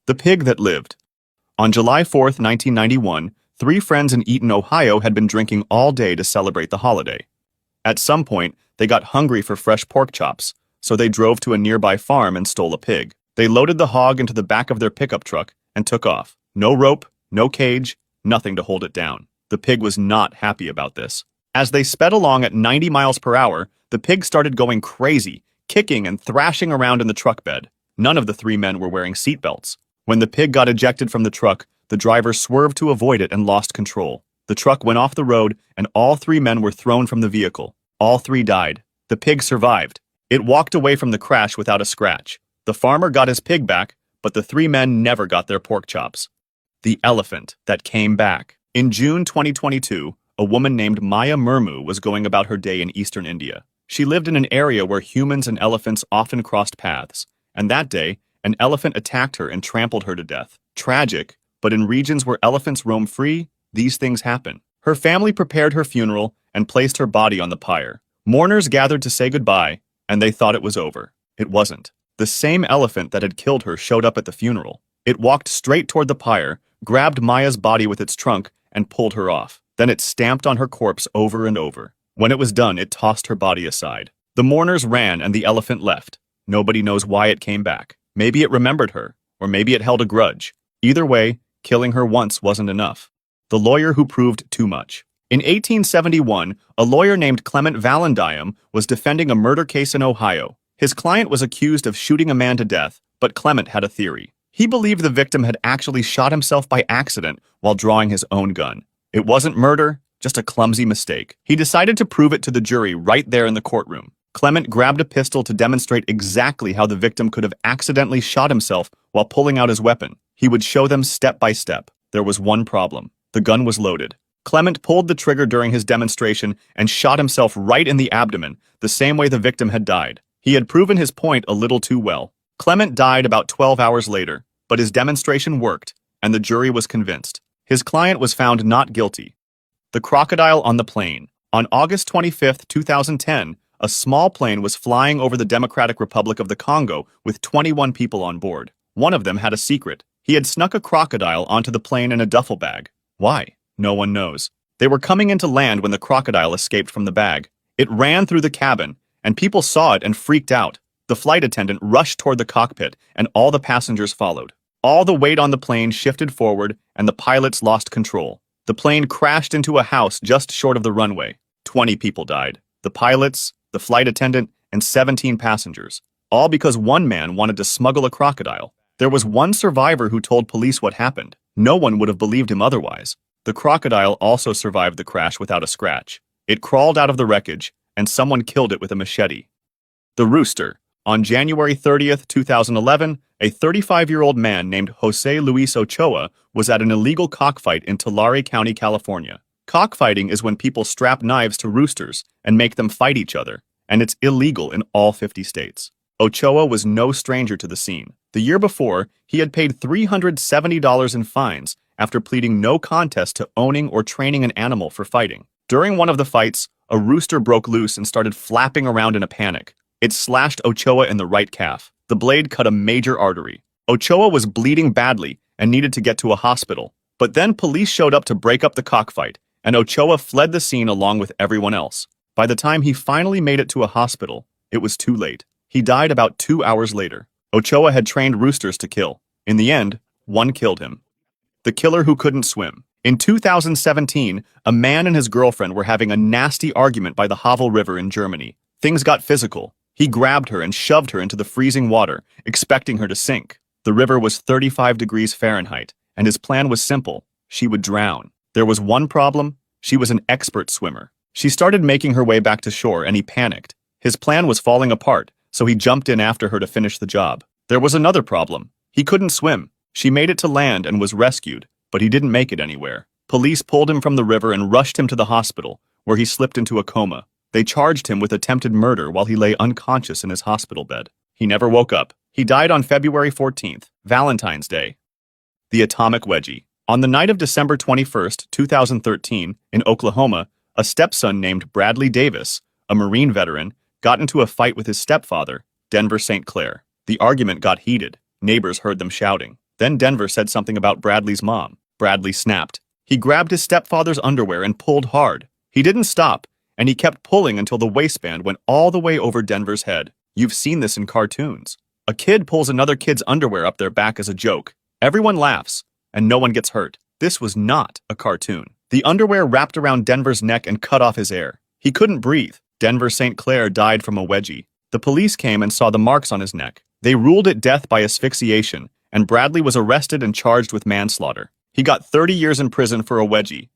The Pig That Lived. On July 4th, 1991, three friends in Eaton, Ohio had been drinking all day to celebrate the holiday. At some point, they got hungry for fresh pork chops, so they drove to a nearby farm and stole a pig. They loaded the hog into the back of their pickup truck and took off. No rope, no cage, nothing to hold it down. The pig was not happy about this. As they sped along at 90 miles per hour, the pig started going crazy, kicking and thrashing around in the truck bed. None of the three men were wearing seatbelts. When the pig got ejected from the truck, the driver swerved to avoid it and lost control. The truck went off the road, and all three men were thrown from the vehicle. All three died. The pig survived. It walked away from the crash without a scratch. The farmer got his pig back, but the three men never got their pork chops. The elephant that came back. In June 2022, a woman named Maya Murmu was going about her day in eastern India. She lived in an area where humans and elephants often crossed paths, and that day, an elephant attacked her and trampled her to death. Tragic, but in regions where elephants roam free, these things happen. Her family prepared her funeral and placed her body on the pyre. Mourners gathered to say goodbye, and they thought it was over. It wasn't. The same elephant that had killed her showed up at the funeral. It walked straight toward the pyre, grabbed Maya's body with its trunk, and pulled her off. Then it stamped on her corpse over and over. When it was done, it tossed her body aside. The mourners ran and the elephant left. Nobody knows why it came back. Maybe it remembered her, or maybe it held a grudge. Either way, killing her once wasn't enough. The lawyer who proved too much. In 1871, a lawyer named Clement Vallandigham was defending a murder case in Ohio. His client was accused of shooting a man to death, but Clement had a theory. He believed the victim had actually shot himself by accident while drawing his own gun. It wasn't murder, just a clumsy mistake. He decided to prove it to the jury right there in the courtroom. Clement grabbed a pistol to demonstrate exactly how the victim could have accidentally shot himself while pulling out his weapon. He would show them step by step. There was one problem. The gun was loaded. Clement pulled the trigger during his demonstration and shot himself right in the abdomen, the same way the victim had died. He had proven his point a little too well. Clement died about 12 hours later, but his demonstration worked, and the jury was convinced. His client was found not guilty. The crocodile on the plane. On August 25, 2010, a small plane was flying over the Democratic Republic of the Congo with 21 people on board. One of them had a secret. He had snuck a crocodile onto the plane in a duffel bag. Why? No one knows. They were coming into land when the crocodile escaped from the bag. It ran through the cabin, and people saw it and freaked out. The flight attendant rushed toward the cockpit, and all the passengers followed. All the weight on the plane shifted forward, and the pilots lost control. The plane crashed into a house just short of the runway. 20 people died. The pilots, the flight attendant, and 17 passengers. All because one man wanted to smuggle a crocodile. There was one survivor who told police what happened. No one would have believed him otherwise. The crocodile also survived the crash without a scratch. It crawled out of the wreckage, and someone killed it with a machete. The Rooster. On January 30th, 2011, a 35-year-old man named Jose Luis Ochoa was at an illegal cockfight in Tulare County, California. Cockfighting is when people strap knives to roosters and make them fight each other, and it's illegal in all 50 states. Ochoa was no stranger to the scene. The year before, he had paid $370 in fines after pleading no contest to owning or training an animal for fighting. During one of the fights, a rooster broke loose and started flapping around in a panic. It slashed Ochoa in the right calf. The blade cut a major artery. Ochoa was bleeding badly and needed to get to a hospital. But then police showed up to break up the cockfight, and Ochoa fled the scene along with everyone else. By the time he finally made it to a hospital, it was too late. He died about 2 hours later. Ochoa had trained roosters to kill. In the end, one killed him. The killer who couldn't swim. In 2017, a man and his girlfriend were having a nasty argument by the Havel River in Germany. Things got physical. He grabbed her and shoved her into the freezing water, expecting her to sink. The river was 35 degrees Fahrenheit, and his plan was simple. She would drown. There was one problem. She was an expert swimmer. She started making her way back to shore, and he panicked. His plan was falling apart, so he jumped in after her to finish the job. There was another problem. He couldn't swim. She made it to land and was rescued, but he didn't make it anywhere. Police pulled him from the river and rushed him to the hospital, where he slipped into a coma. They charged him with attempted murder while he lay unconscious in his hospital bed. He never woke up. He died on February 14th, Valentine's Day. The Atomic Wedgie. On the night of December 21st, 2013, in Oklahoma, a stepson named Bradley Davis, a Marine veteran, got into a fight with his stepfather, Denver St. Clair. The argument got heated. Neighbors heard them shouting. Then Denver said something about Bradley's mom. Bradley snapped. He grabbed his stepfather's underwear and pulled hard. He didn't stop, and he kept pulling until the waistband went all the way over Denver's head. You've seen this in cartoons. A kid pulls another kid's underwear up their back as a joke. Everyone laughs, and no one gets hurt. This was not a cartoon. The underwear wrapped around Denver's neck and cut off his air. He couldn't breathe. Denver St. Clair died from a wedgie. The police came and saw the marks on his neck. They ruled it death by asphyxiation, and Bradley was arrested and charged with manslaughter. He got 30 years in prison for a wedgie.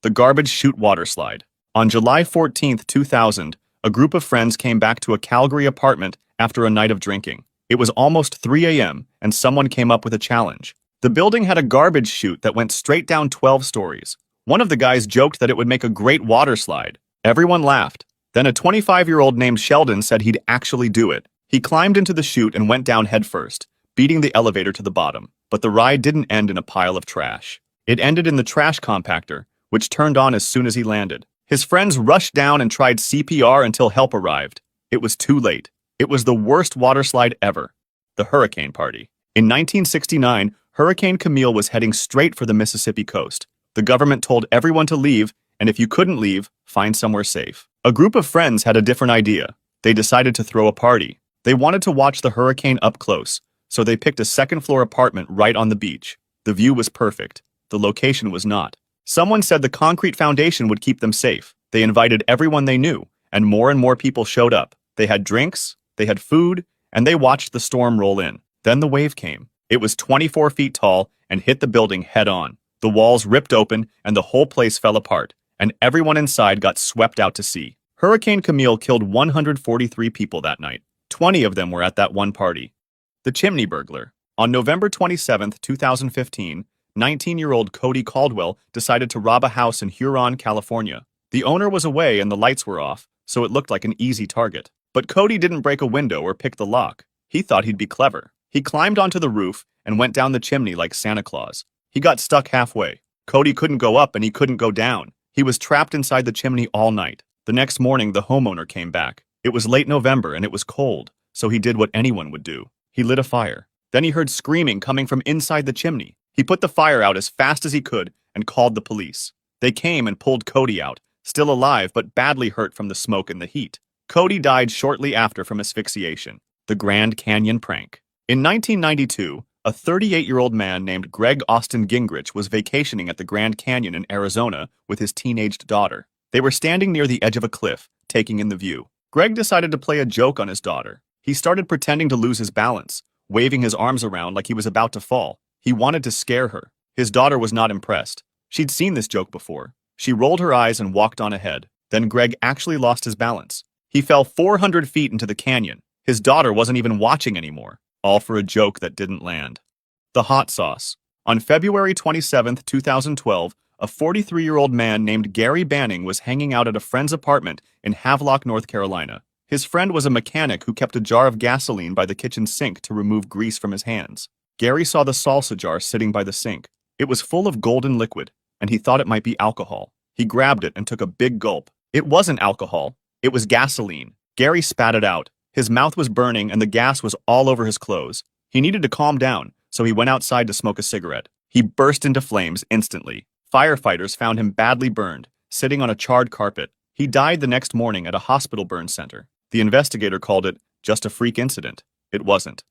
The Garbage Chute Waterslide. On July 14, 2000, a group of friends came back to a Calgary apartment after a night of drinking. It was almost 3 a.m., and someone came up with a challenge. The building had a garbage chute that went straight down 12 stories. One of the guys joked that it would make a great water slide. Everyone laughed. Then a 25-year-old named Sheldon said he'd actually do it. He climbed into the chute and went down headfirst, beating the elevator to the bottom. But the ride didn't end in a pile of trash. It ended in the trash compactor, which turned on as soon as he landed. His friends rushed down and tried CPR until help arrived. It was too late. It was the worst water slide ever. The Hurricane Party. In 1969, Hurricane Camille was heading straight for the Mississippi coast. The government told everyone to leave, and if you couldn't leave, find somewhere safe. A group of friends had a different idea. They decided to throw a party. They wanted to watch the hurricane up close, so they picked a second-floor apartment right on the beach. The view was perfect. The location was not. Someone said the concrete foundation would keep them safe. They invited everyone they knew, and more people showed up. They had drinks, they had food, and they watched the storm roll in. Then the wave came. It was 24 feet tall and hit the building head-on. The walls ripped open, and the whole place fell apart, and everyone inside got swept out to sea. Hurricane Camille killed 143 people that night. 20 of them were at that one party. The Chimney Burglar. On November 27, 2015, 19-year-old Cody Caldwell decided to rob a house in Huron, California. The owner was away and the lights were off, so it looked like an easy target. But Cody didn't break a window or pick the lock. He thought he'd be clever. He climbed onto the roof and went down the chimney like Santa Claus. He got stuck halfway. Cody couldn't go up and he couldn't go down. He was trapped inside the chimney all night. The next morning, the homeowner came back. It was late November and it was cold, so he did what anyone would do. He lit a fire. Then he heard screaming coming from inside the chimney. He put the fire out as fast as he could and called the police. They came and pulled Cody out, still alive but badly hurt from the smoke and the heat. Cody died shortly after from asphyxiation. The Grand Canyon Prank. In 1992, a 38-year-old man named Greg Austin Gingrich was vacationing at the Grand Canyon in Arizona with his teenaged daughter. They were standing near the edge of a cliff, taking in the view. Greg decided to play a joke on his daughter. He started pretending to lose his balance, waving his arms around like he was about to fall. He wanted to scare her. His daughter was not impressed. She'd seen this joke before. She rolled her eyes and walked on ahead. Then Greg actually lost his balance. He fell 400 feet into the canyon. His daughter wasn't even watching anymore, all for a joke that didn't land. The Hot Sauce. On February 27, 2012, a 43-year-old man named Gary Banning was hanging out at a friend's apartment in Havelock, North Carolina. His friend was a mechanic who kept a jar of gasoline by the kitchen sink to remove grease from his hands. Gary saw the salsa jar sitting by the sink. It was full of golden liquid, and he thought it might be alcohol. He grabbed it and took a big gulp. It wasn't alcohol. It was gasoline. Gary spat it out. His mouth was burning and the gas was all over his clothes. He needed to calm down, so he went outside to smoke a cigarette. He burst into flames instantly. Firefighters found him badly burned, sitting on a charred carpet. He died the next morning at a hospital burn center. The investigator called it just a freak incident. It wasn't.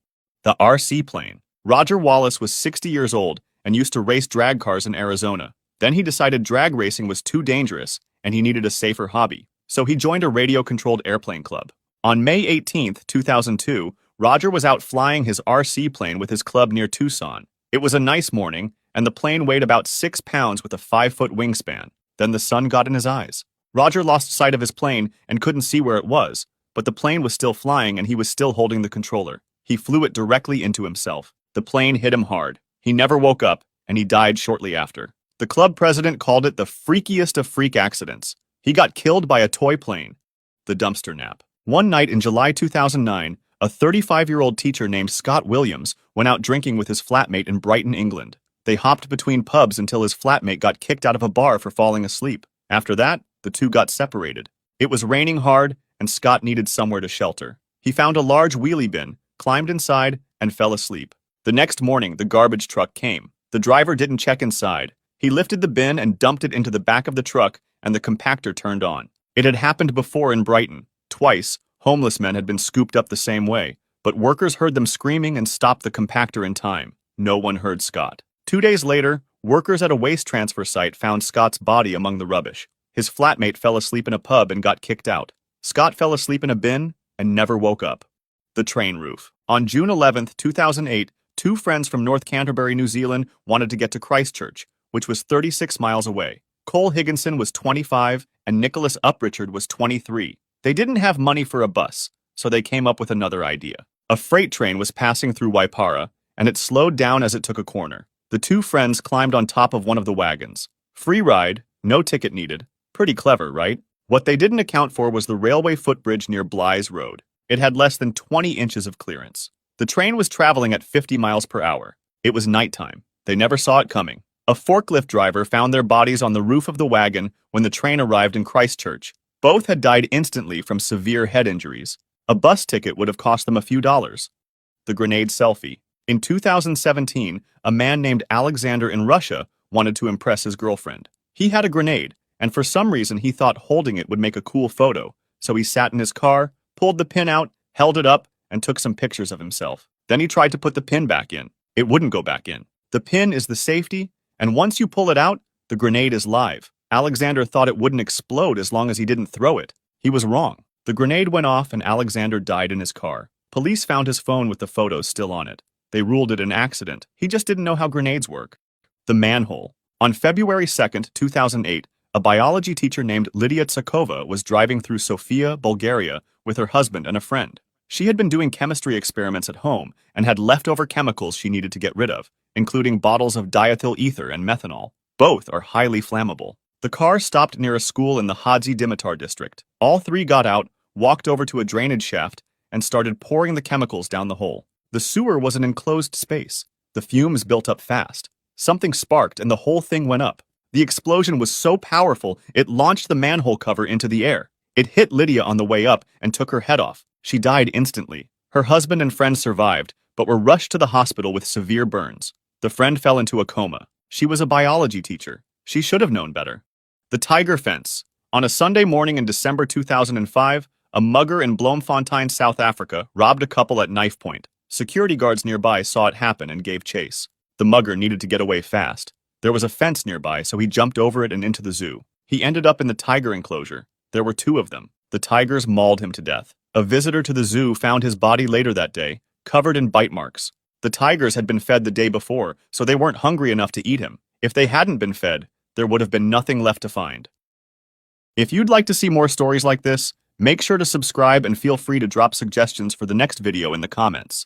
The RC plane. Roger Wallace was 60 years old and used to race drag cars in Arizona. Then he decided drag racing was too dangerous and he needed a safer hobby. So he joined a radio-controlled airplane club. On May 18, 2002, Roger was out flying his RC plane with his club near Tucson. It was a nice morning, and the plane weighed about 6 pounds with a 5-foot wingspan. Then the sun got in his eyes. Roger lost sight of his plane and couldn't see where it was, but the plane was still flying and he was still holding the controller. He flew it directly into himself. The plane hit him hard. He never woke up, and he died shortly after. The club president called it the freakiest of freak accidents. He got killed by a toy plane. The dumpster nap. One night in July 2009, a 35-year-old teacher named Scott Williams went out drinking with his flatmate in Brighton, England. They hopped between pubs until his flatmate got kicked out of a bar for falling asleep. After that, the two got separated. It was raining hard, and Scott needed somewhere to shelter. He found a large wheelie bin, climbed inside, and fell asleep. The next morning, the garbage truck came. The driver didn't check inside. He lifted the bin and dumped it into the back of the truck, and the compactor turned on. It had happened before in Brighton. Twice, homeless men had been scooped up the same way, but workers heard them screaming and stopped the compactor in time. No one heard Scott. 2 days later, workers at a waste transfer site found Scott's body among the rubbish. His flatmate fell asleep in a pub and got kicked out. Scott fell asleep in a bin and never woke up. The train roof. On June 11, 2008, two friends from North Canterbury, New Zealand wanted to get to Christchurch, which was 36 miles away. Cole Higginson was 25 and Nicholas Uprichard was 23. They didn't have money for a bus, so they came up with another idea. A freight train was passing through Waipara, and it slowed down as it took a corner. The two friends climbed on top of one of the wagons. Free ride, no ticket needed. Pretty clever, right? What they didn't account for was the railway footbridge near Blythe Road. It had less than 20 inches of clearance. The train was traveling at 50 miles per hour. It was nighttime. They never saw it coming. A forklift driver found their bodies on the roof of the wagon when the train arrived in Christchurch. Both had died instantly from severe head injuries. A bus ticket would have cost them a few dollars. The grenade selfie. In 2017, a man named Alexander in Russia wanted to impress his girlfriend. He had a grenade, and for some reason he thought holding it would make a cool photo, so he sat in his car, pulled the pin out, held it up, and took some pictures of himself. Then he tried to put the pin back in. It wouldn't go back in. The pin is the safety, and once you pull it out, the grenade is live. Alexander thought it wouldn't explode as long as he didn't throw it. He was wrong. The grenade went off and Alexander died in his car. Police found his phone with the photos still on it. They ruled it an accident. He just didn't know how grenades work. The manhole. On February 2nd, 2008, a biology teacher named Lydia Tsakova was driving through Sofia, Bulgaria, with her husband and a friend. She had been doing chemistry experiments at home and had leftover chemicals she needed to get rid of, including bottles of diethyl ether and methanol. Both are highly flammable. The car stopped near a school in the Hadzi Dimitar district. All three got out, walked over to a drainage shaft, and started pouring the chemicals down the hole. The sewer was an enclosed space. The fumes built up fast. Something sparked and the whole thing went up. The explosion was so powerful, it launched the manhole cover into the air. It hit Lydia on the way up and took her head off. She died instantly. Her husband and friend survived, but were rushed to the hospital with severe burns. The friend fell into a coma. She was a biology teacher. She should have known better. The Tiger Fence. On a Sunday morning in December 2005, a mugger in Bloemfontein, South Africa, robbed a couple at knife point. Security guards nearby saw it happen and gave chase. The mugger needed to get away fast. There was a fence nearby, so he jumped over it and into the zoo. He ended up in the tiger enclosure. There were two of them. The tigers mauled him to death. A visitor to the zoo found his body later that day, covered in bite marks. The tigers had been fed the day before, so they weren't hungry enough to eat him. If they hadn't been fed, there would have been nothing left to find. If you'd like to see more stories like this, make sure to subscribe and feel free to drop suggestions for the next video in the comments.